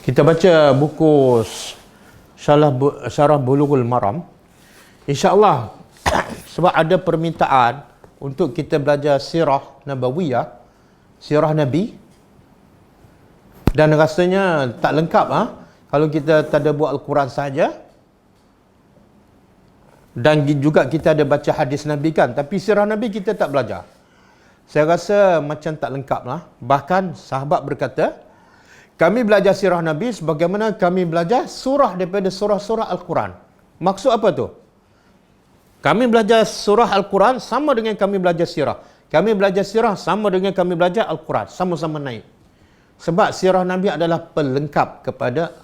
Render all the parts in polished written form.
Kita baca buku Syarah Bulughul Maram. InsyaAllah sebab ada permintaan untuk kita belajar sirah nabawiyah, sirah Nabi, dan rasanya tak lengkap kalau kita tak ada buat Al-Quran sahaja, dan juga kita ada baca hadis Nabi kan, tapi sirah Nabi kita tak belajar. Saya rasa macam tak lengkap lah. Bahkan sahabat berkata, kami belajar sirah Nabi sebagaimana kami belajar surah daripada surah-surah Al-Quran. Maksud apa tu? Kami belajar surah Al-Quran sama dengan kami belajar sirah. Kami belajar sirah sama dengan kami belajar Al-Quran. Sama-sama naik. Sebab sirah Nabi adalah pelengkap kepada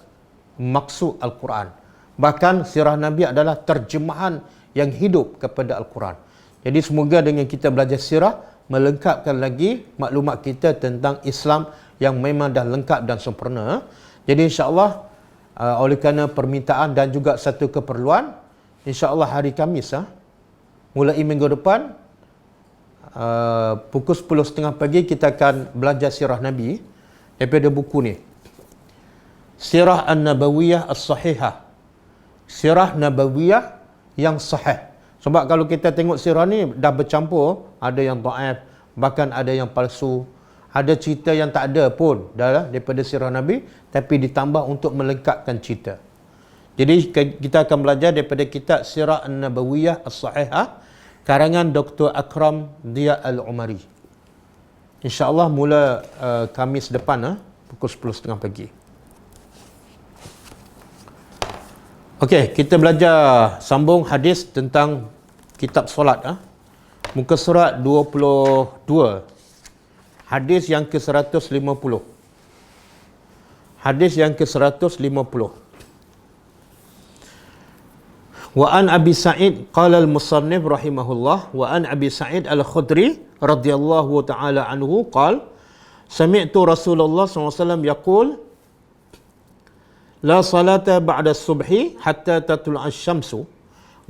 maksud Al-Quran. Bahkan sirah Nabi adalah terjemahan yang hidup kepada Al-Quran. Jadi semoga dengan kita belajar sirah, melengkapkan lagi maklumat kita tentang Islam yang memang dah lengkap dan sempurna. Jadi insyaAllah oleh kerana permintaan dan juga satu keperluan, insyaAllah hari Khamis mulai minggu depan pukul 10.30 pagi kita akan belajar sirah Nabi daripada buku ni, Sirah An-Nabawiyah As-Sahihah, Sirah Nabawiyah yang sahih. Sebab kalau kita tengok sirah ni dah bercampur, ada yang dhaif, bahkan ada yang palsu, ada cerita yang tak ada pun daripada sirah Nabi, tapi ditambah untuk melengkapkan cerita. Jadi kita akan belajar daripada kitab Sirah An-Nabawiyah As-Sahihah karangan Dr. Akram Dia Al-Umari. InsyaAllah mula Khamis depan pukul 10.30 pagi. Okey, kita belajar sambung hadis tentang kitab solat. Muka surat 22. Hadis yang ke-150. Hadis yang ke-150. Wa an Abi Sa'id qala al-musannif rahimahullah wa an Abi Sa'id al-Khudri radhiyallahu ta'ala anhu qala sami'tu Rasulullah SAW yaqul la salata ba'da subhi hatta tatlu'a asy-syamsu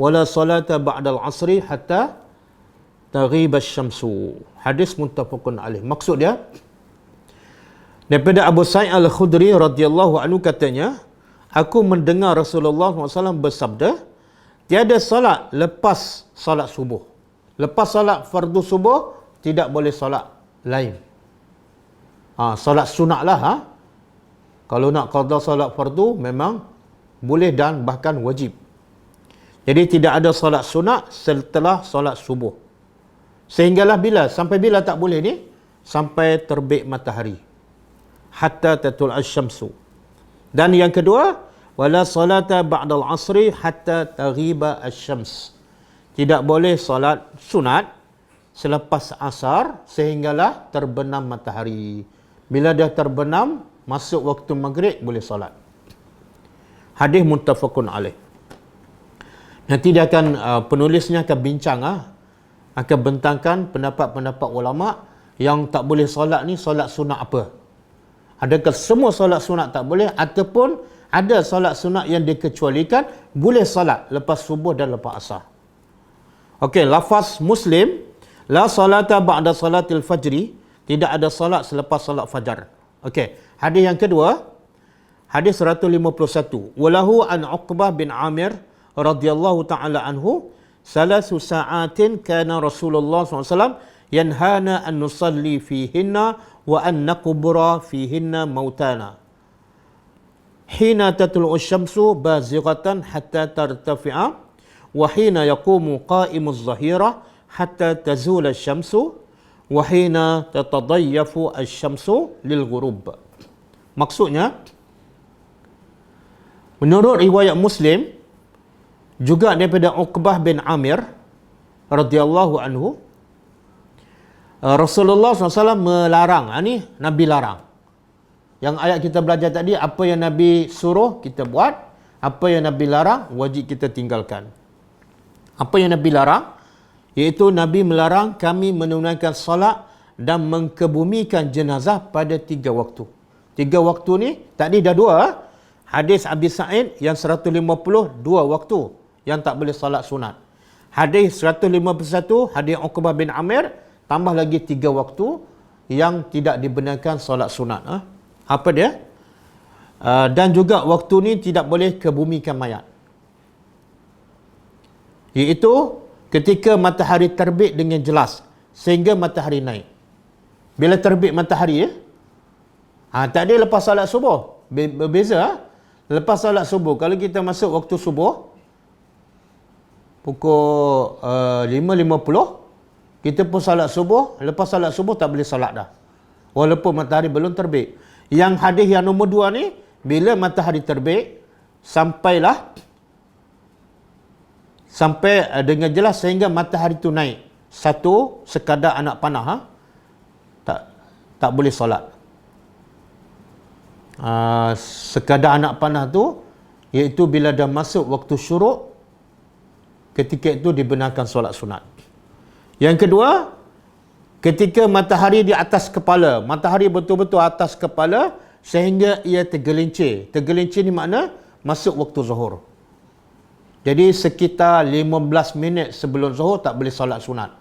wa la salata ba'da al-'asri hatta taghiba asy-syamsu. Hadis muttafaqun alaih. Maksud dia daripada Abu Sa'id al-Khudri radhiyallahu anhu katanya, aku mendengar Rasulullah SAW bersabda, tiada salat lepas salat subuh. Lepas salat fardu subuh tidak boleh salat lain. Salat sunat lah. Kalau nak qada salat fardu memang boleh dan bahkan wajib. Jadi tidak ada salat sunat setelah salat subuh. Sehinggalah bila? Sampai bila tak boleh ni? Sampai terbit matahari. Hatta tatul asy-syamsu. Dan yang kedua, wala salata ba'dal asri hatta taghiba asy-syams. Tidak boleh salat sunat selepas asar sehinggalah terbenam matahari. Bila dah terbenam, masuk waktu maghrib boleh salat. Hadis muttafaqun alaih. Nanti dia akan penulisnya akan bincang akan bentangkan pendapat-pendapat ulama yang tak boleh solat ni solat sunat apa. Adakah semua solat sunat tak boleh, ataupun ada solat sunat yang dikecualikan boleh solat lepas subuh dan lepas asar. Okey, lafaz Muslim, la salata ba'da salatil fajri, tidak ada solat selepas solat fajar. Okey, hadis yang kedua, hadis 151. Walahu an Uqbah bin Amir radhiyallahu ta'ala anhu, salasu sa'atin kana Rasulullah SAW yanhana an nusalli fihinna wa an naqbura fihinna mautana. Hina tatlu'u asy-syamsu bazighatan hatta tartafi'a wa hina yaqumu qa'imu adh-dhahira hatta tazula asy-syamsu wa hina tatadayyafu asy-syamsu lil ghurub. Maksudnya, menurut riwayat Muslim juga daripada Uqbah bin Amir radhiyallahu anhu, Rasulullah SAW melarang. Ini Nabi larang. Yang ayat kita belajar tadi, apa yang Nabi suruh kita buat, apa yang Nabi larang wajib kita tinggalkan. Apa yang Nabi larang, iaitu Nabi melarang kami menunaikan salat dan mengkebumikan jenazah pada 3 waktu. 3 waktu ni tadi dah 2. Hadis Abi Sa'id yang 150, 2 waktu yang tak boleh salat sunat. Hadis 151, hadis Uqbah bin Amir, tambah lagi 3 waktu yang tidak dibenarkan salat sunat. Apa dia? Dan juga waktu ni tidak boleh kebumikan mayat. Iaitu ketika matahari terbit dengan jelas sehingga matahari naik. Bila terbit matahari, tak ada lepas solat subuh. Berbeza. Lepas solat subuh, kalau kita masuk waktu subuh pukul 5.50, kita pun solat subuh. Lepas solat subuh tak boleh solat dah, walaupun matahari belum terbit. Yang hadis yang nombor 2 ni, bila matahari terbit sampai dengan jelas sehingga matahari tu naik, satu sekadar anak panah, tak boleh solat. Sekadar anak panah tu iaitu bila dah masuk waktu syuruk, ketika itu dibenarkan solat sunat. Yang kedua, ketika matahari di atas kepala, matahari betul-betul atas kepala sehingga ia tergelincir. Tergelincir ni makna masuk waktu zuhur. Jadi sekitar 15 minit sebelum zuhur tak boleh solat sunat.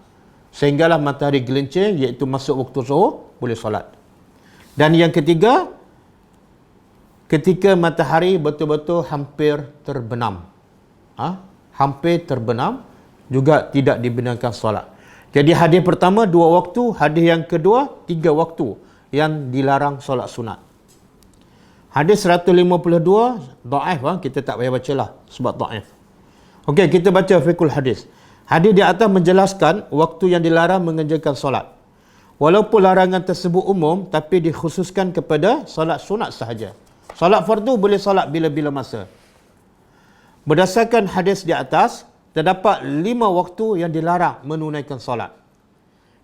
Sehinggalah matahari gelincir iaitu masuk waktu zuhur, boleh solat. Dan yang ketiga, ketika matahari betul-betul hampir terbenam. Hampir terbenam juga tidak dibenarkan solat. Jadi hadis pertama 2 waktu, hadis yang kedua 3 waktu yang dilarang solat sunat. Hadis 152 dhaif, kita tak payah bacalah sebab dhaif. Okey, kita baca fiqhul hadis. Hadis di atas menjelaskan waktu yang dilarang mengerjakan solat. Walaupun larangan tersebut umum, tapi dikhususkan kepada solat sunat sahaja. Solat fardu boleh solat bila-bila masa. Berdasarkan hadis di atas, terdapat 5 waktu yang dilarang menunaikan solat.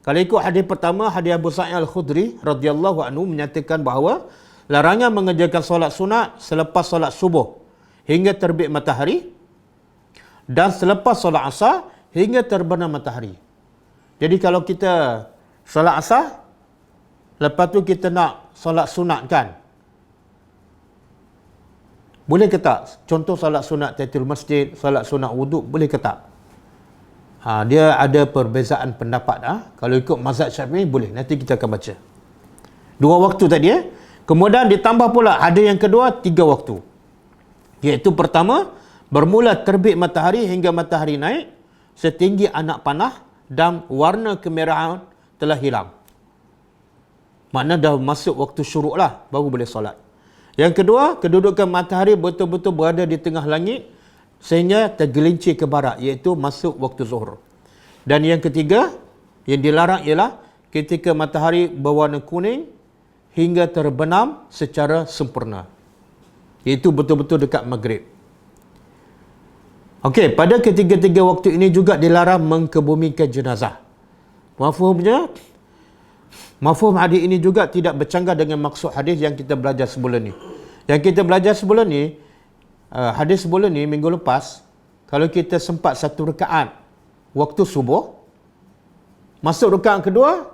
Kalau ikut hadis pertama, hadis Abu Sa'id Al-Khudri radhiyallahu anhu menyatakan bahawa larangan mengerjakan solat sunat selepas solat subuh hingga terbit matahari dan selepas solat asar hingga terbenam matahari. Jadi kalau kita solat asar, lepas tu kita nak solat sunat kan, boleh ke tak? Contoh solat sunat tahiyatul masjid, solat sunat wuduk, boleh ke tak? Dia ada perbezaan pendapat. Kalau ikut mazhab Syafi'i boleh. Nanti kita akan baca. 2 waktu tadi. Kemudian ditambah pula ada yang kedua 3 waktu. Iaitu pertama, bermula terbit matahari hingga matahari naik setinggi anak panah dan warna kemerahan telah hilang. Makna dah masuk waktu syuruk lah, baru boleh solat. Yang kedua, kedudukan matahari betul-betul berada di tengah langit sehingga tergelincir ke barat, iaitu masuk waktu zuhur. Dan yang ketiga, yang dilarang ialah ketika matahari berwarna kuning hingga terbenam secara sempurna, iaitu betul-betul dekat maghrib. Okey, pada ketiga-tiga waktu ini juga dilarang mengkebumikan jenazah. Mafhum hadis ini juga tidak bercanggah dengan maksud hadis yang kita belajar sebelum ni. Yang kita belajar sebelum ni, hadis sebelum ni minggu lepas, kalau kita sempat 1 rakaat waktu subuh, masuk rakaat kedua,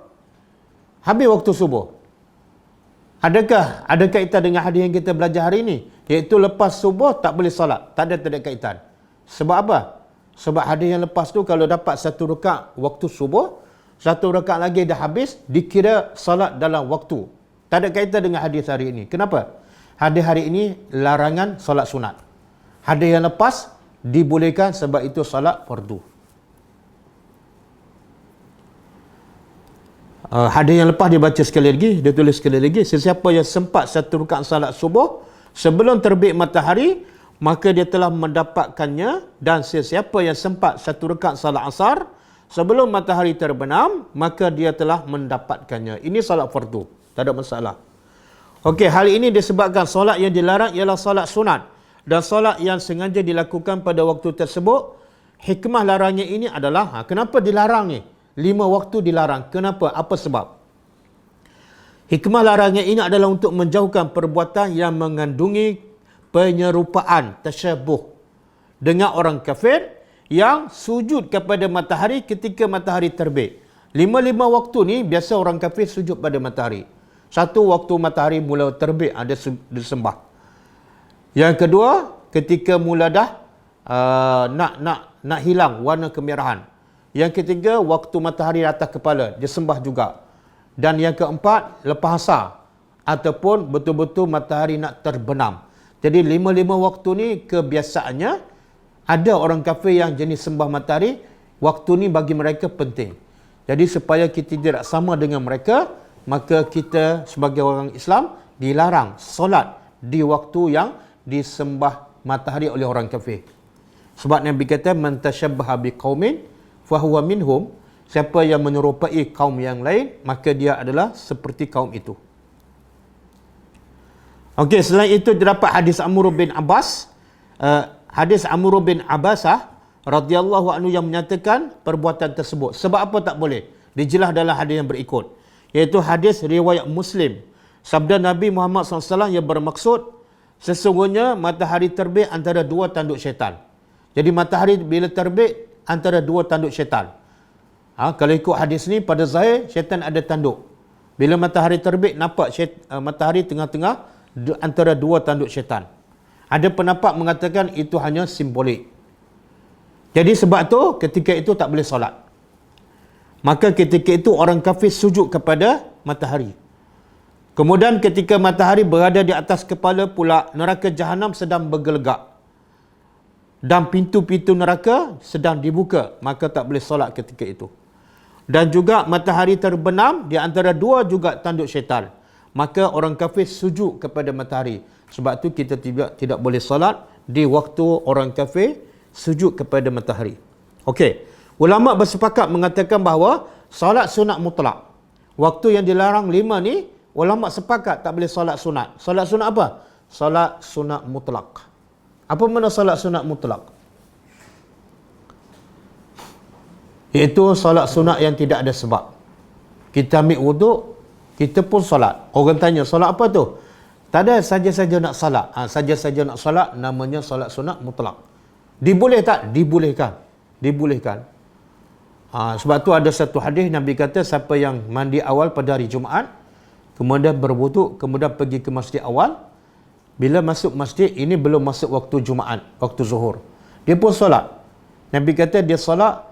habis waktu subuh. Ada kaitan dengan hadis yang kita belajar hari ini? Iaitu lepas subuh tak boleh solat. Tak ada kaitan. Sebab apa? Sebab hadis yang lepas tu kalau dapat 1 rakaat waktu subuh, 1 rakaat lagi dah habis, dikira salat dalam waktu. Tak ada kaitan dengan hadis hari ini. Kenapa? Hadis hari ini larangan salat sunat. Hadis yang lepas dibolehkan sebab itu salat fardu. Hadis yang lepas dia baca sekali lagi, dia tulis sekali lagi. Sesiapa yang sempat 1 rakaat salat subuh sebelum terbit matahari, maka dia telah mendapatkannya. Dan sesiapa yang sempat 1 rakaat salat asar sebelum matahari terbenam, maka dia telah mendapatkannya. Ini salat fardu, tak ada masalah. Okey, hal ini disebabkan solat yang dilarang ialah solat sunat. Dan solat yang sengaja dilakukan pada waktu tersebut, hikmah larangnya ini adalah, kenapa dilarang ni? 5 waktu dilarang. Kenapa? Apa sebab? Hikmah larangnya ini adalah untuk menjauhkan perbuatan yang mengandungi penyerupaan, tasyabuh dengan orang kafir yang sujud kepada matahari ketika matahari terbit. 5 waktu ni biasa orang kafir sujud pada matahari. 1 waktu matahari mula terbit ada disembah. Yang kedua, ketika mula dah nak hilang warna kemerahan. Yang ketiga, waktu matahari atas kepala disembah juga. Dan yang keempat, lepas asar ataupun betul-betul matahari nak terbenam. Jadi 5 waktu ni kebiasaannya ada orang kafir yang jenis sembah matahari, waktu ni bagi mereka penting. Jadi supaya kita tidak sama dengan mereka, maka kita sebagai orang Islam dilarang solat di waktu yang disembah matahari oleh orang kafir. Sebab Nabi kata man tashabbaha biqaumin fahuwa minhum, siapa yang menyerupai kaum yang lain maka dia adalah seperti kaum itu. Okey, selain itu terdapat hadis Amr bin Abbas, hadis Amr bin Abbasah radhiyallahu anhu yang menyatakan perbuatan tersebut. Sebab apa tak boleh? Dijelas dalam hadis yang berikut, iaitu hadis riwayat Muslim. Sabda Nabi Muhammad SAW yang bermaksud, sesungguhnya matahari terbit antara dua tanduk syaitan. Jadi matahari bila terbit antara dua tanduk syaitan. Kalau ikut hadis ni, pada zahir syaitan ada tanduk. Bila matahari terbit, nampak matahari tengah-tengah antara dua tanduk syaitan. Ada pendapat mengatakan itu hanya simbolik. Jadi sebab tu ketika itu tak boleh solat. Maka ketika itu orang kafir sujud kepada matahari. Kemudian ketika matahari berada di atas kepala pula, neraka jahanam sedang bergelegak. Dan pintu-pintu neraka sedang dibuka, maka tak boleh solat ketika itu. Dan juga matahari terbenam di antara dua juga tanduk syaitan. Maka orang kafir sujud kepada matahari. Sebab tu kita tidak boleh solat di waktu orang kafir sujud kepada matahari. Okey. Ulama bersepakat mengatakan bahawa solat sunat mutlak, waktu yang dilarang 5 ni, ulama sepakat tak boleh solat sunat. Solat sunat apa? Solat sunat mutlak. Apa makna solat sunat mutlak? Iaitu solat sunat yang tidak ada sebab. Kita ambil wuduk, kita pun solat. Orang tanya, solat apa tu? Tak ada, saja-saja nak solat. Saja-saja nak solat, namanya solat sunat mutlak. Diboleh tak? Dibolehkan. Dibolehkan. Sebab tu ada satu hadis Nabi kata, siapa yang mandi awal pada hari Jumaat, kemudian berwuduk, kemudian pergi ke masjid awal, bila masuk masjid, ini belum masuk waktu Jumaat, waktu zuhur, dia pun solat. Nabi kata dia solat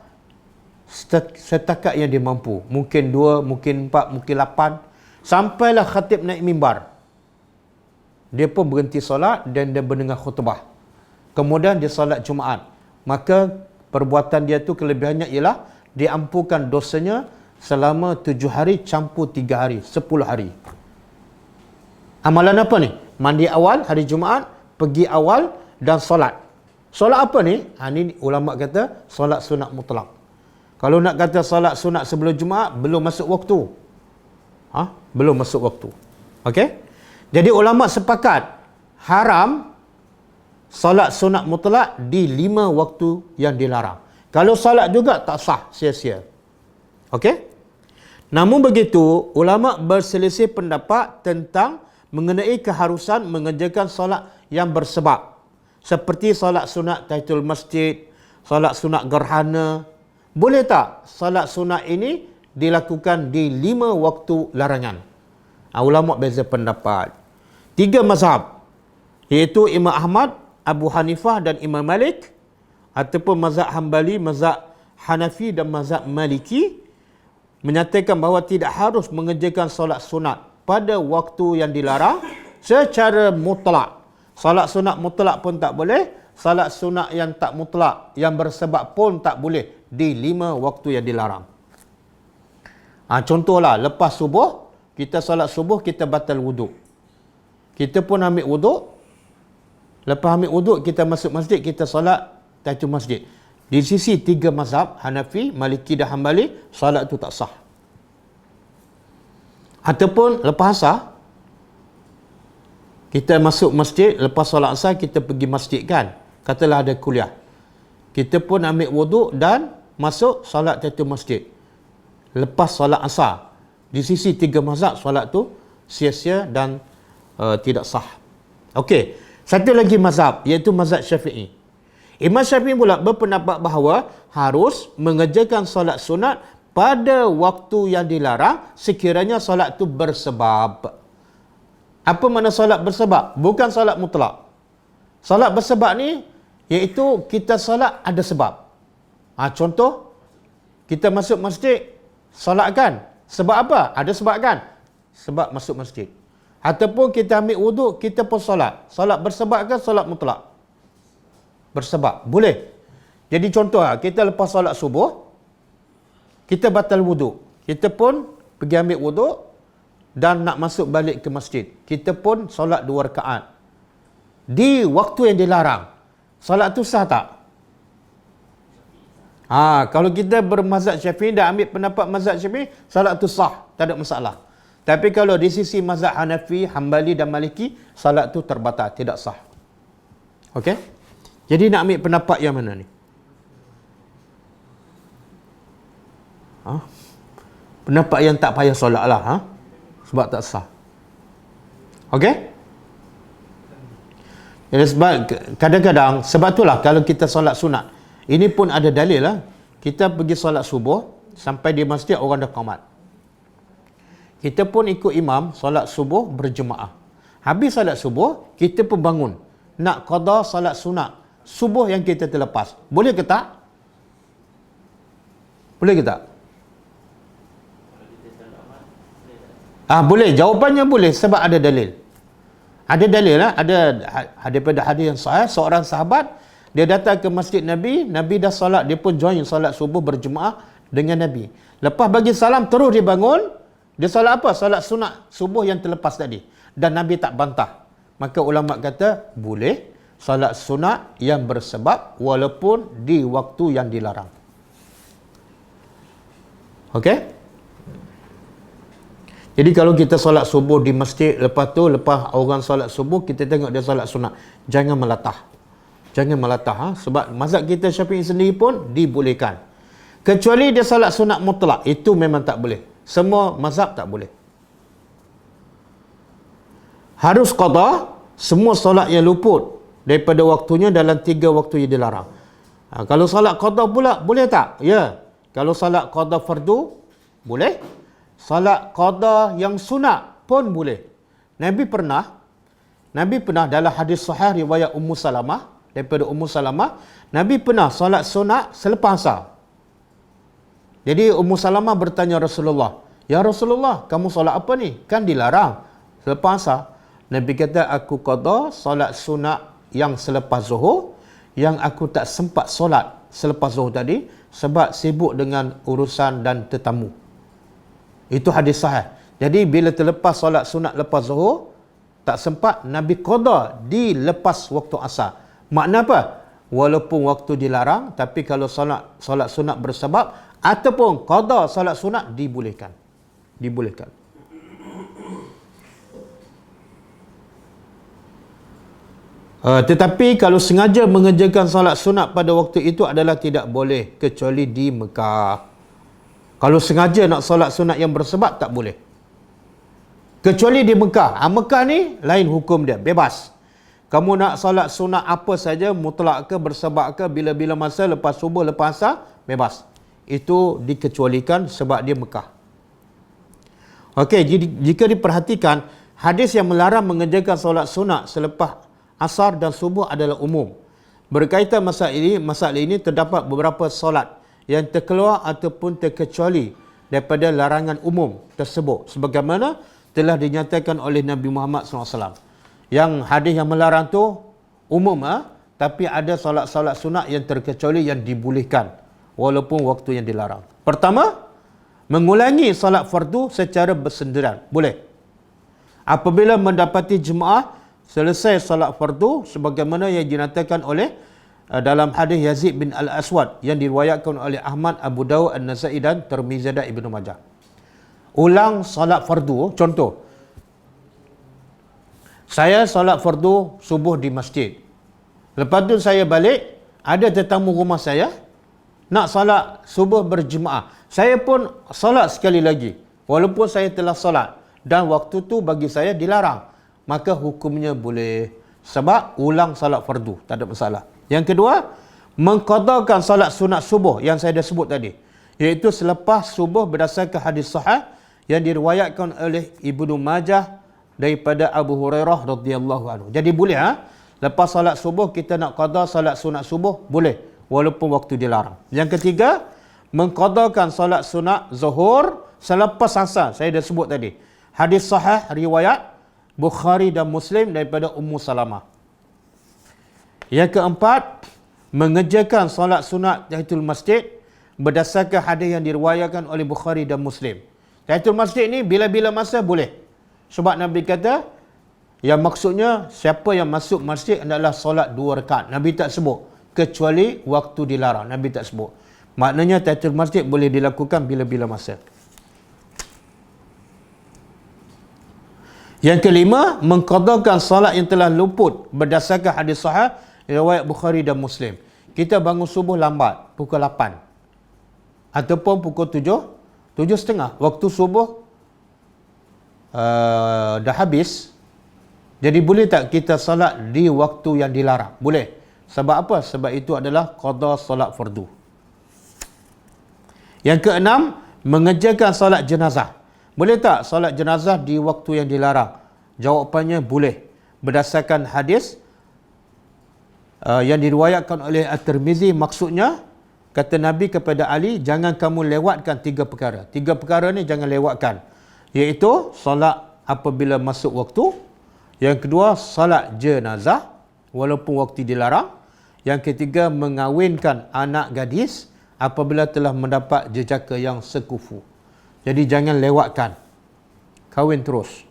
setakat yang dia mampu. Mungkin 2, mungkin 4, mungkin 8. Sampailah khatib naik mimbar, dia pun berhenti solat dan dia mendengar khutbah. Kemudian dia solat Jumaat. Maka perbuatan dia tu kelebihannya ialah diampunkan dosanya selama 7 hari campur 3 hari, 10 hari. Amalan apa ni? Mandi awal hari Jumaat, pergi awal dan solat. Solat apa ni? Ni ulama kata solat sunat mutlak. Kalau nak kata solat sunat sebelum Jumaat, belum masuk waktu. Belum masuk waktu. Okey? Jadi ulama sepakat haram solat sunat mutlak di 5 waktu yang dilarang. Kalau solat juga tak sah, sia-sia. Okey? Namun begitu, ulama berselisih pendapat tentang mengenai keharusan mengerjakan solat yang bersebab. Seperti solat sunat tahiyatul masjid, solat sunat gerhana. Boleh tak solat sunat ini dilakukan di 5 waktu larangan? Ulama beza pendapat. 3 mazhab, iaitu Imam Ahmad, Abu Hanifah dan Imam Malik, ataupun mazhab Hambali, mazhab Hanafi dan mazhab Maliki, menyatakan bahawa tidak harus mengerjakan solat sunat pada waktu yang dilarang secara mutlak. Solat sunat mutlak pun tak boleh, solat sunat yang tak mutlak, yang bersebab pun tak boleh di 5 waktu yang dilarang. Contohlah, lepas subuh, kita solat subuh, kita batal wuduk. Kita pun ambil wuduk, lepas ambil wuduk, kita masuk masjid, kita solat tahiyatul masjid. Di sisi 3 mazhab, Hanafi, Maliki dan Hambali, solat itu tak sah. Ataupun lepas asar, kita masuk masjid, lepas solat asar, kita pergi masjid kan. Katalah ada kuliah. Kita pun ambil wuduk dan masuk solat tahiyatul masjid. Lepas solat asar. Di sisi 3 mazhab, solat tu sia-sia dan tidak sah. Okey. Satu lagi mazhab, iaitu mazhab Syafi'i. Imam Syafi'i pula berpendapat bahawa harus mengerjakan solat sunat pada waktu yang dilarang sekiranya solat itu bersebab. Apa makna solat bersebab? Bukan solat mutlak. Solat bersebab ni iaitu kita solat ada sebab. Contoh, kita masuk masjid, solat kan? Sebab apa? Ada sebab kan? Sebab masuk masjid. Ataupun kita ambil wuduk, kita pun solat. Solat bersebab ke solat mutlak? Bersebab. Boleh. Jadi contoh lah, kita lepas solat subuh, kita batal wuduk. Kita pun pergi ambil wuduk dan nak masuk balik ke masjid. Kita pun solat 2 rakaat. Di waktu yang dilarang. Solat tu sah tak? Kalau kita bermazhab Syafi'i dan ambil pendapat mazhab Syafi'i, solat tu sah, tak ada masalah. Tapi kalau di sisi mazhab Hanafi, Hambali dan Maliki, solat tu terbatal, tidak sah. Okey? Jadi nak ambil pendapat yang mana ni? Pendapat yang tak payah solat lah. Sebab tak sah. Okey? Jadi sebab kadang-kadang, sebab itulah kalau kita solat sunat, ini pun ada dalil lah. Kita pergi solat subuh, sampai di masjid orang dah qamat. Kita pun ikut imam solat subuh berjemaah. Habis solat subuh, kita pun bangun. Nak qada solat sunat subuh yang kita terlepas. Boleh ke tak? Boleh ke tak? Boleh. Jawapannya boleh sebab ada dalil. Ada dalil lah. Ada daripada hadis yang sahih, seorang sahabat dia datang ke masjid Nabi, Nabi dah solat, dia pun join solat subuh berjemaah dengan Nabi. Lepas bagi salam, terus dia bangun, dia solat apa? Solat sunat subuh yang terlepas tadi. Dan Nabi tak bantah. Maka ulama kata, boleh solat sunat yang bersebab walaupun di waktu yang dilarang. Okey? Jadi kalau kita solat subuh di masjid, lepas orang solat subuh, kita tengok dia solat sunat. Jangan melatah. Jangan melatah. Sebab mazhab kita Syafi'i sendiri pun dibolehkan. Kecuali dia solat sunat mutlak. Itu memang tak boleh. Semua mazhab tak boleh. Harus qada semua solat yang luput daripada waktunya dalam 3 waktu yang dilarang. Kalau solat qada pula, boleh tak? Ya. Kalau solat qada fardu, boleh. Solat qada yang sunat pun boleh. Nabi pernah dalam hadis sahih riwayat Ummu Salamah, daripada Ummu Salamah, Nabi pernah solat sunat selepas asar. Jadi Ummu Salamah bertanya Rasulullah, "Ya Rasulullah, kamu solat apa ni? Kan dilarang selepas asar." Nabi kata, "Aku qada solat sunat yang selepas zuhur, yang aku tak sempat solat selepas zuhur tadi sebab sibuk dengan urusan dan tetamu." Itu hadis sahih. Jadi bila terlepas solat sunat lepas zuhur, tak sempat, Nabi qada di lepas waktu asar. Makna apa? Walaupun waktu dilarang, tapi kalau solat sunat bersebab ataupun qada solat sunat dibolehkan. Dibolehkan. Tetapi kalau sengaja mengerjakan solat sunat pada waktu itu adalah tidak boleh kecuali di Mekah. Kalau sengaja nak solat sunat yang bersebab tak boleh. Kecuali di Mekah. Mekah ni lain hukum dia, bebas. Kamu nak solat sunat apa saja, mutlak ke, bersebab ke, bila-bila masa, lepas subuh, lepas asar, bebas. Itu dikecualikan sebab dia Mekah. Okey, jadi jika diperhatikan, hadis yang melarang mengerjakan solat sunat selepas asar dan subuh adalah umum. Berkaitan masalah ini terdapat beberapa solat yang terkeluar ataupun terkecuali daripada larangan umum tersebut. Sebagaimana telah dinyatakan oleh Nabi Muhammad SAW. Yang hadis yang melarang tu umum, tapi ada solat-solat sunat yang terkecuali yang dibolehkan walaupun waktu yang dilarang. Pertama, mengulangi solat fardu secara bersendiran. Boleh. Apabila mendapati jemaah selesai solat fardu sebagaimana yang dinyatakan oleh dalam hadis Yazid bin Al-Aswad yang diriwayatkan oleh Ahmad, Abu Dawud, An-Nasai dan Tirmizi dan Ibnu Majah. Ulang solat fardu. Contoh, saya solat fardu subuh di masjid. Lepas tu saya balik, ada tetamu rumah saya nak solat subuh berjemaah. Saya pun solat sekali lagi walaupun saya telah solat dan waktu tu bagi saya dilarang. Maka hukumnya boleh sebab ulang solat fardu, tak ada masalah. Yang kedua, mengqadakan solat sunat subuh yang saya dah sebut tadi, iaitu selepas subuh berdasarkan hadis sahih yang diriwayatkan oleh Ibnu Majah daripada Abu Hurairah radhiyallahu anhu. Jadi boleh, lepas solat subuh kita nak qada solat sunat subuh, boleh walaupun waktu dilarang. Yang ketiga, mengqadakan solat sunat zuhur selepas asar. Saya dah sebut tadi. Hadis sahih riwayat Bukhari dan Muslim daripada Ummu Salamah. Yang keempat, mengerjakan solat sunat tahiyatul masjid berdasarkan hadis yang diriwayatkan oleh Bukhari dan Muslim. Tahiyatul masjid ni bila-bila masa boleh. Sebab Nabi kata, yang maksudnya siapa yang masuk masjid adalah solat 2 rakaat. Nabi tak sebut. Kecuali waktu dilarang. Nabi tak sebut. Maknanya tahiyatul masjid boleh dilakukan bila-bila masa. Yang kelima, mengqadakan solat yang telah luput berdasarkan hadis sahih riwayat Bukhari dan Muslim. Kita bangun subuh lambat, pukul 8. Ataupun pukul 7, 7.30. Waktu subuh dah habis. Jadi boleh tak kita salat di waktu yang dilarang? Boleh. Sebab apa? Sebab itu adalah qada salat fardu. Yang keenam, mengerjakan salat jenazah. Boleh tak salat jenazah di waktu yang dilarang? Jawapannya boleh. Berdasarkan hadis yang diriwayatkan oleh At-Tirmizi, maksudnya kata Nabi kepada Ali, jangan kamu lewatkan 3 perkara. 3 perkara ni jangan lewatkan. Iaitu salat apabila masuk waktu. Yang kedua, salat jenazah walaupun waktu dilarang. Yang ketiga, mengawinkan anak gadis apabila telah mendapat jejaka yang sekufu. Jadi jangan lewatkan. Kahwin terus.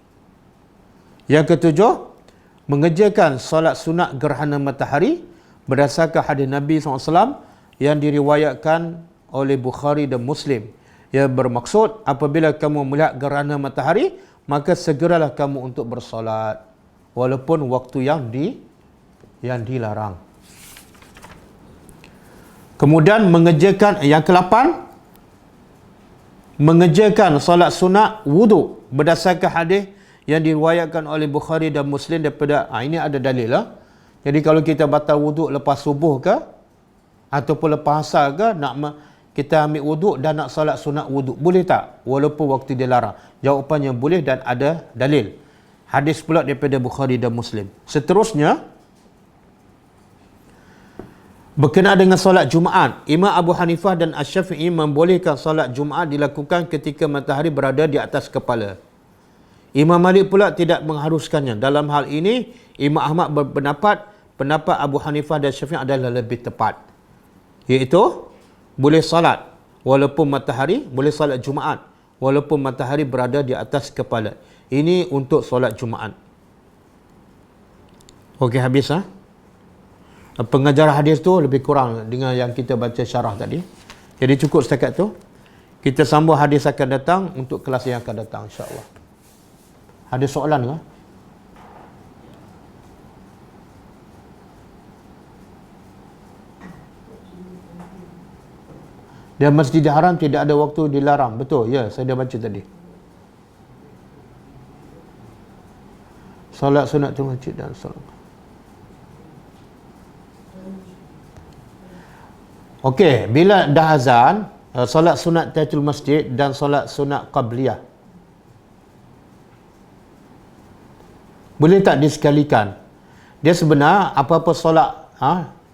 Yang ketujuh, mengerjakan salat sunat gerhana matahari berdasarkan hadis Nabi SAW yang diriwayatkan oleh Bukhari dan Muslim. Ia bermaksud apabila kamu melihat gerhana matahari, maka segeralah kamu untuk bersolat walaupun waktu yang dilarang. Kemudian mengerjakan yang ke-8, mengerjakan solat sunat wudu berdasarkan hadis yang diriwayatkan oleh Bukhari dan Muslim daripada ini ada dalil lah. Jadi kalau kita batal wudu lepas subuh ke ataupun lepas asar ke, kita ambil wuduk dan nak salat sunat wuduk, boleh tak? Walaupun waktu dilarang. Jawapannya boleh dan ada dalil. Hadis pula daripada Bukhari dan Muslim. Seterusnya, berkenaan dengan solat Jumaat, Imam Abu Hanifah dan Asy-Syafi'i membolehkan solat Jumaat dilakukan ketika matahari berada di atas kepala. Imam Malik pula tidak mengharuskannya. Dalam hal ini, Imam Ahmad berpendapat pendapat Abu Hanifah dan Syafi'i adalah lebih tepat. Iaitu, boleh salat walaupun matahari, boleh salat Jumaat walaupun matahari berada di atas kepala. Ini untuk solat Jumaat. Okey, habis ha? Pengajaran hadis tu lebih kurang dengan yang kita baca syarah tadi. Jadi cukup setakat tu. Kita sambung hadis akan datang untuk kelas yang akan datang, insya-Allah. Ada soalan ke? Dan Masjidil Haram tidak ada waktu dilarang. Betul? Ya, saya dah baca tadi. Solat sunat tu masjid dan solat. Okey, bila dah azan, solat sunat tahiyatul masjid dan solat sunat qabliyah, boleh tak disekalikan? Dia sebenar apa-apa solat,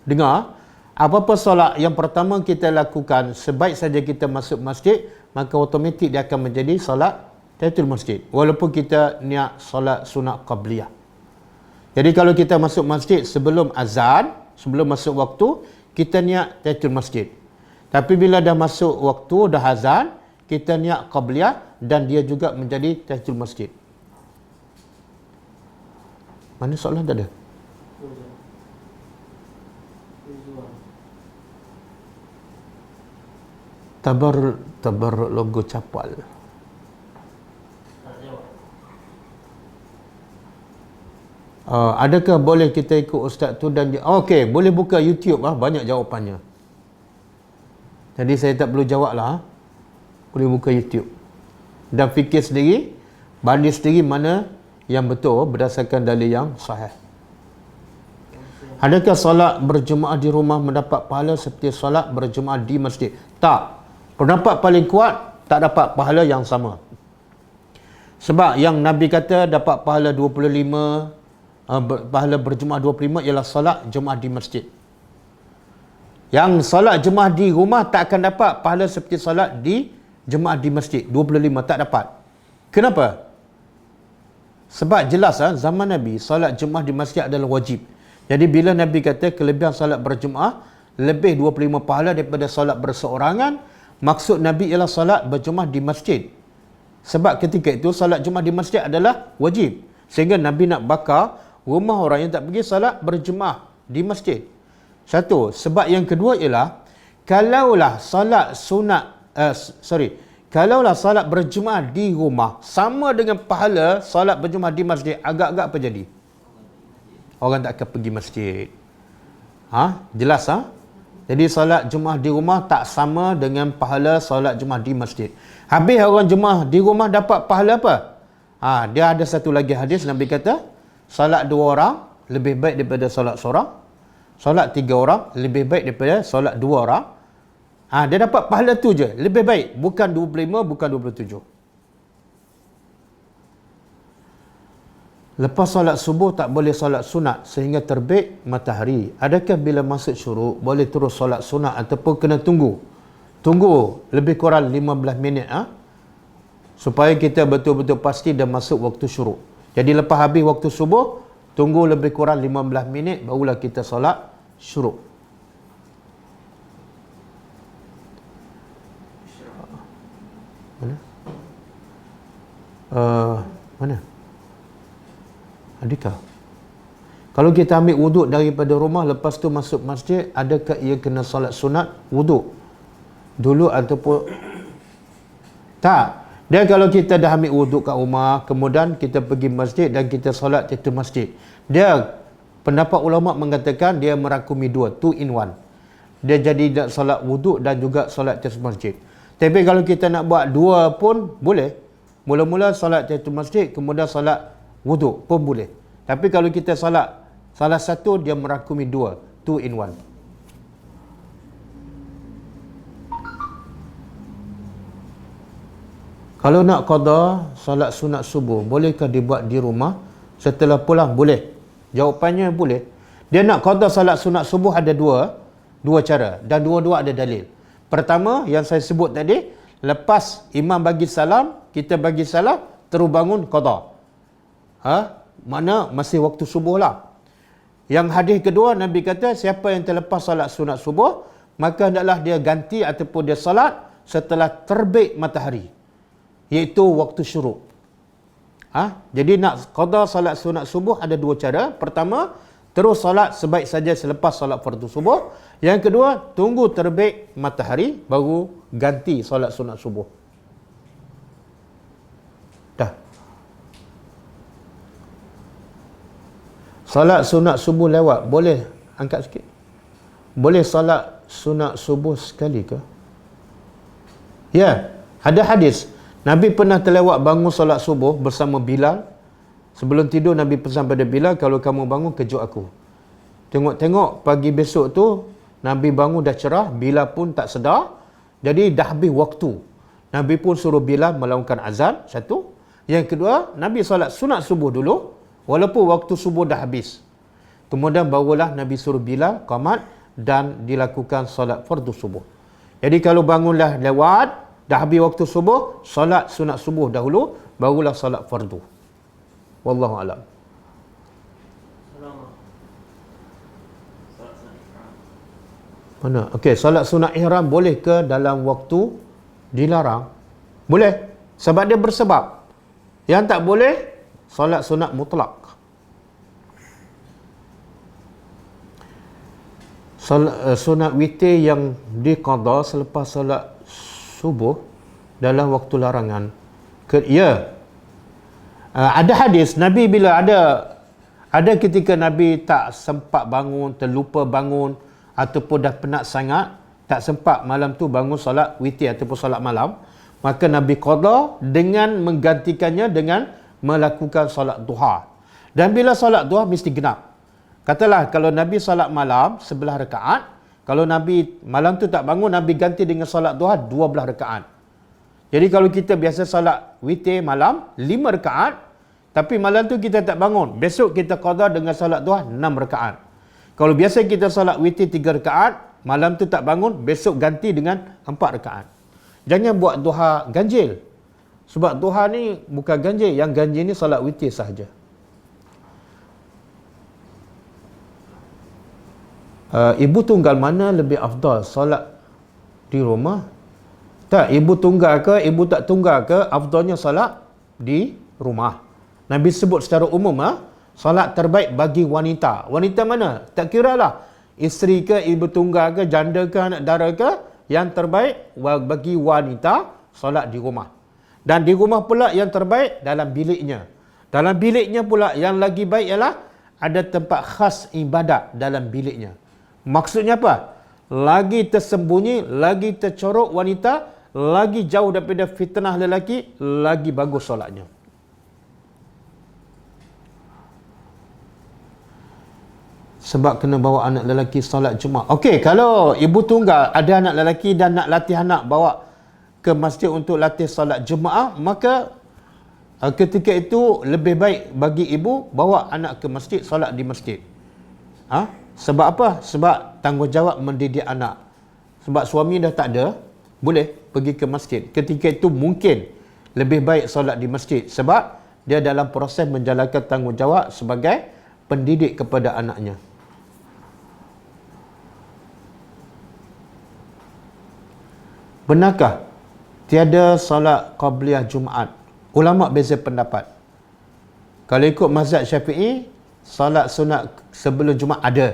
dengar, apa-apa solat yang pertama kita lakukan, sebaik saja kita masuk masjid, maka automatik dia akan menjadi solat tahiyatul masjid. Walaupun kita niat solat sunat qabliyah. Jadi kalau kita masuk masjid sebelum azan, sebelum masuk waktu, kita niat tahiyatul masjid. Tapi bila dah masuk waktu, dah azan, kita niat qabliyah dan dia juga menjadi tahiyatul masjid. Mana soalan tak ada? Tabar logo capal. Adakah boleh kita ikut ustaz tu dan dia, okey, boleh buka YouTube banyak jawapannya. Jadi saya tak perlu jawab lah. Boleh buka YouTube dan fikir sendiri, banding sendiri mana yang betul berdasarkan dalil yang sahih. Adakah solat berjemaah di rumah mendapat pahala seperti solat berjemaah di masjid? Tak. Pendapat paling kuat, tak dapat pahala yang sama. Sebab yang Nabi kata dapat pahala 25, pahala berjemaah 25 ialah solat jemaah di masjid. Yang solat jemaah di rumah tak akan dapat pahala seperti solat di jemaah di masjid. 25 tak dapat. Kenapa? Sebab jelas zaman Nabi solat Jumaat di masjid adalah wajib. Jadi bila Nabi kata kelebihan solat berjemaah lebih 25 pahala daripada solat berseorangan, maksud Nabi ialah solat berjemaah di masjid. Sebab ketika itu solat Jumaat di masjid adalah wajib. Sehingga Nabi nak bakar rumah orang yang tak pergi solat berjemaah di masjid. Satu. Sebab yang kedua ialah kalaulah solat kalaulah solat berjemaah di rumah sama dengan pahala solat berjemaah di masjid, agak-agak apa jadi? Orang tak akan pergi masjid. Jelas Jadi solat Jumaat di rumah tak sama dengan pahala solat Jumaat di masjid. Habis orang Jumaat di rumah dapat pahala apa? Dia ada satu lagi hadis Nabi kata, solat 2 orang lebih baik daripada solat seorang. Solat 3 orang lebih baik daripada solat 2 orang. Dia dapat pahala tu je, lebih baik, bukan 25, bukan 27. Lepas solat subuh tak boleh solat sunat sehingga terbit matahari. Adakah bila masuk syuruk boleh terus solat sunat ataupun kena tunggu? Tunggu lebih kurang 15 minit supaya kita betul-betul pasti dah masuk waktu syuruk. Jadi lepas habis waktu subuh, tunggu lebih kurang 15 minit barulah kita solat syuruk. Mana? Adakah? Kalau kita ambil wuduk daripada rumah lepas tu masuk masjid, adakah ia kena solat sunat wuduk dulu ataupun tak? Dan kalau kita dah ambil wuduk kat rumah, kemudian kita pergi masjid dan kita solat itu masjid, dia pendapat ulama mengatakan dia merangkumi dua, 2 in 1. Dia jadi solat wuduk dan juga solat tahiyatul masjid. Tapi kalau kita nak buat dua pun boleh. Mula-mula solat tahiyatul masjid, kemudian solat wuduk pun boleh. Tapi kalau kita salah satu, dia merangkumi 2, 2 in 1. Kalau nak qada solat sunat subuh, bolehkah dibuat di rumah setelah pulang? Boleh. Jawapannya boleh. Dia nak qada solat sunat subuh ada dua cara dan dua-dua ada dalil. Pertama yang saya sebut tadi, lepas imam bagi salam, kita bagi salam terus bangun qada. Mana masih waktu subuh lah. Yang hadis kedua, Nabi kata siapa yang terlepas salat sunat subuh, maka hendaklah dia ganti ataupun dia salat setelah terbit matahari, iaitu waktu syuruk. Jadi nak qada salat sunat subuh ada 2 cara. Pertama, terus salat sebaik saja selepas salat fardu subuh. Yang kedua, tunggu terbit matahari baru ganti salat sunat subuh. Salat sunat subuh lewat, boleh angkat sikit? Boleh salat sunat subuh sekali ke? Ya, ada hadis. Nabi pernah terlewat bangun salat subuh bersama Bilal. Sebelum tidur Nabi pesan pada Bilal, kalau kamu bangun kejut aku. Tengok-tengok pagi besok tu Nabi bangun dah cerah, Bilal pun tak sedar. Jadi dah habis waktu. Nabi pun suruh Bilal melakukan azan, satu. Yang kedua, Nabi salat sunat subuh dulu, walaupun waktu subuh dah habis. Kemudian barulah Nabi suruh Bilal qamat dan dilakukan solat fardu subuh. Jadi kalau bangunlah lewat, dah habis waktu subuh, solat sunat subuh dahulu, barulah solat fardu. Wallahu a'lam. Mana? Okey, solat sunat ihram boleh ke dalam waktu dilarang? Boleh. Sebab dia bersebab. Yang tak boleh, solat sunat mutlak. Sunat witir yang diqada selepas solat subuh dalam waktu larangan. Ada hadis Nabi bila ada ketika Nabi tak sempat bangun, terlupa bangun ataupun dah penat sangat, tak sempat malam tu bangun solat witir ataupun solat malam, maka Nabi qada dengan menggantikannya dengan melakukan solat duha. Dan bila solat duha mesti genap. Katalah kalau Nabi solat malam 11 rakaat, kalau Nabi malam tu tak bangun, Nabi ganti dengan solat duha 12 rakaat. Jadi kalau kita biasa solat witir malam 5 rakaat, tapi malam tu kita tak bangun, besok kita qada dengan solat duha 6 rakaat. Kalau biasa kita solat witir 3 rakaat, malam tu tak bangun, besok ganti dengan 4 rakaat. Jangan buat duha ganjil. Sebab duha ni bukan ganjil, yang ganjil ni solat witir sahaja. Ibu tunggal mana lebih afdal, solat di rumah? Tak, ibu tunggal ke, ibu tak tunggal ke, afdalnya solat di rumah. Nabi sebut secara umum, solat terbaik bagi wanita. Wanita mana? Tak kira lah, isteri ke, ibu tunggal ke, janda ke, anak dara ke, yang terbaik bagi wanita, solat di rumah. Dan di rumah pula yang terbaik dalam biliknya. Dalam biliknya pula yang lagi baik ialah ada tempat khas ibadat dalam biliknya. Maksudnya apa? Lagi tersembunyi, lagi tercorok wanita, lagi jauh daripada fitnah lelaki, lagi bagus solatnya. Sebab kena bawa anak lelaki solat Jumaat. Okey, kalau ibu tunggal ada anak lelaki dan nak latih anak bawa ke masjid untuk latih solat Jumaat, maka ketika itu lebih baik bagi ibu bawa anak ke masjid, solat di masjid. Sebab apa? Sebab tanggungjawab mendidik anak. Sebab suami dah tak ada, boleh pergi ke masjid. Ketika itu mungkin lebih baik solat di masjid. Sebab dia dalam proses menjalankan tanggungjawab sebagai pendidik kepada anaknya. Benarkah tiada solat qabliyah Jumaat? Ulama beza pendapat. Kalau ikut mazhab Syafi'i, solat sunat sebelum Jumaat ada.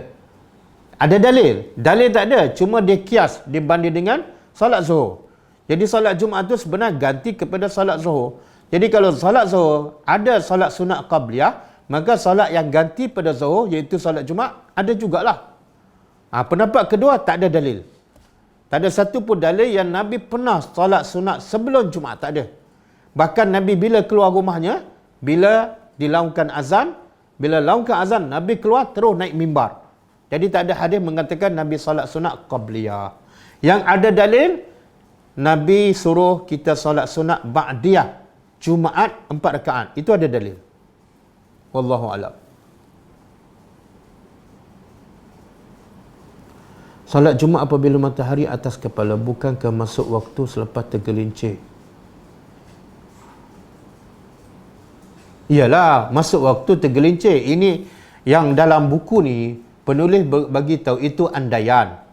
Ada dalil? Dalil tak ada. Cuma dia kias dibanding dengan solat Zuhur. Jadi solat Jumaat itu sebenarnya ganti kepada solat Zuhur. Jadi kalau solat Zuhur ada solat sunat qabliyah, maka solat yang ganti pada Zuhur iaitu solat Jumaat ada jugalah. Pendapat kedua tak ada dalil. Tak ada satu pun dalil yang Nabi pernah solat sunat sebelum Jumaat, tak ada. Bahkan Nabi bila keluar rumahnya, bila dilaungkan azan, bila laungkan azan, Nabi keluar terus naik mimbar. Jadi tak ada hadis mengatakan Nabi solat sunat qabliyah. Yang ada dalil, Nabi suruh kita solat sunat ba'diyah Jumaat 4 rakaat. Itu ada dalil. Wallahu a'lam. Solat Jumaat apabila matahari atas kepala, bukankah masuk waktu selepas tergelincir? Iyalah, masuk waktu tergelincir. Ini yang dalam buku ni penulis bagi tahu itu andaian.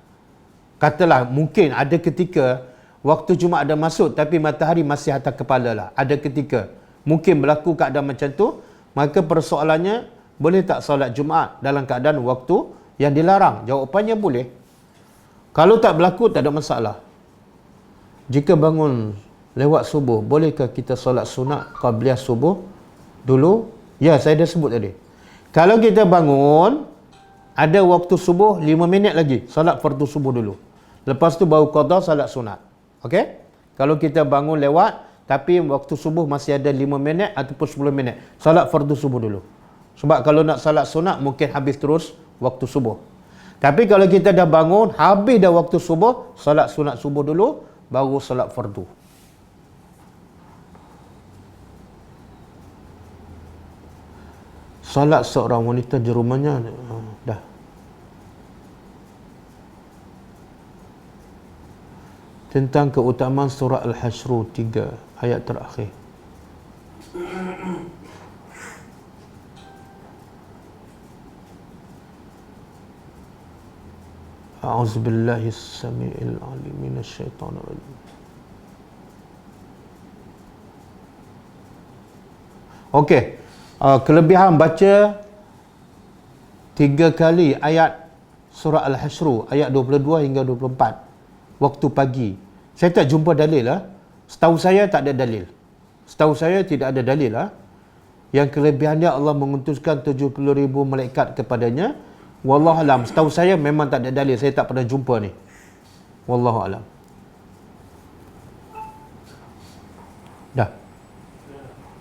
Katalah mungkin ada ketika waktu Jumaat ada masuk tapi matahari masih atas kepala lah. Ada ketika mungkin berlaku keadaan macam tu, maka persoalannya boleh tak solat Jumaat dalam keadaan waktu yang dilarang? Jawapannya boleh. Kalau tak berlaku tak ada masalah. Jika bangun lewat subuh, bolehkah kita solat sunat qabliyah subuh dulu? Ya, saya dah sebut tadi. Kalau kita bangun ada waktu subuh 5 minit lagi, solat fardu subuh dulu. Lepas tu baru qada solat sunat. Okey? Kalau kita bangun lewat tapi waktu subuh masih ada 5 minit ataupun 10 minit, solat fardu subuh dulu. Sebab kalau nak solat sunat mungkin habis terus waktu subuh. Tapi kalau kita dah bangun, habis dah waktu subuh, solat sunat subuh dulu, baru solat fardu. Solat seorang wanita di rumahnya, dah. Tentang keutamaan surah Al-Hasyr 3 ayat terakhir. A'udzubillahi as-sami'il 'alim minasyaitonir rajim. Okey. Kelebihan baca 3 kali ayat surah Al-Hasyr ayat 22 hingga 24 waktu pagi. Saya tak jumpa dalil lah. Setahu saya tak ada dalil. Setahu saya tidak ada dalil lah. Yang kelebihannya Allah mengutuskan 70,000 malaikat kepadanya. Wallahu alam. Setahu saya memang tak ada dalil. Saya tak pernah jumpa ni. Wallahu alam. Dah.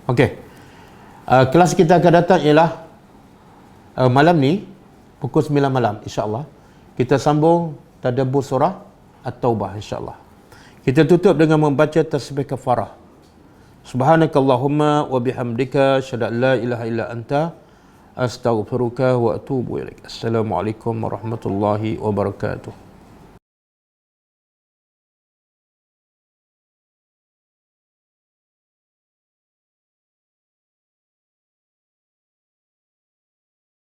Okey. Kelas kita akan datang ialah malam ni pukul 9 malam insya-Allah. Kita sambung tadabbur surah At-Taubah insya-Allah. Kita tutup dengan membaca tasbih kafarah. Subhanakallahumma wa bihamdika asyhadu an la ilaha illa anta astaghfiruka wa atubu ilaik. Assalamualaikum warahmatullahi wabarakatuh.